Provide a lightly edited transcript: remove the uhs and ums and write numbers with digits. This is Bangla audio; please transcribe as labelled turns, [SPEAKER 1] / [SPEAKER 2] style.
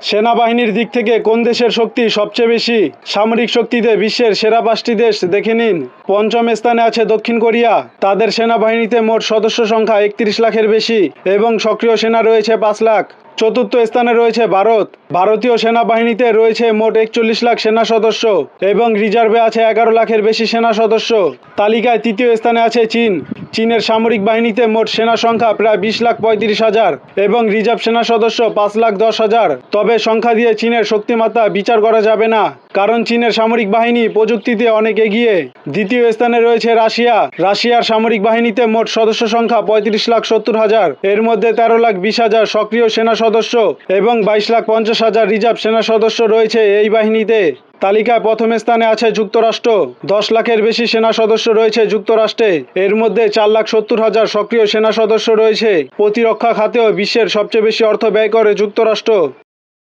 [SPEAKER 1] সেনাবাহিনীর দিক থেকে কোন দেশের শক্তি সবচেয়ে বেশি? সামরিক শক্তিতে বিশ্বের সেরা 5টি দেশ দেখে নিন। পঞ্চম স্থানে আছে দক্ষিণ কোরিয়া। তাদের সেনাবাহিনীতে মোট সদস্য সংখ্যা 31 লাখের বেশি এবং সক্রিয় সেনা রয়েছে 5 লাখ। চতুর্থ স্থানে রয়েছে ভারত। ভারতীয় সেনাবাহিনীতে রয়েছে মোট 41 লাখ সেনা সদস্য এবং রিজার্ভে আছে 11 লাখের বেশি সেনা সদস্য। তালিকায় তৃতীয় স্থানে আছে চীন। চীনের সামরিক বাহিনীতে মোট সেনা সংখ্যা প্রায় 20,35,000 এবং রিজার্ভ সেনা সদস্য 5,10,000। তবে সংখ্যা দিয়ে চীনের শক্তিমাত্রা বিচার করা যাবে না, কারণ চীনের সামরিক বাহিনী প্রযুক্তিতে অনেক এগিয়ে। দ্বিতীয় স্থানে রয়েছে রাশিয়া। রাশিয়ার সামরিক বাহিনীতে মোট সদস্য সংখ্যা 35,70,000। এর মধ্যে 13,20,000 সক্রিয় সেনা সদস্য এবং 22,50,000 রিজার্ভ সেনা সদস্য রয়েছে এই বাহিনীতে। তালিকায় প্রথম স্থানে আছে যুক্তরাষ্ট্র। 10 লাখের বেশি সেনা সদস্য রয়েছে যুক্তরাষ্ট্রে। এর মধ্যে 4,70,000 সক্রিয় সেনা সদস্য রয়েছে। প্রতিরক্ষা খাতেও বিশ্বের সবচেয়ে বেশি অর্থ ব্যয় করে যুক্তরাষ্ট্র।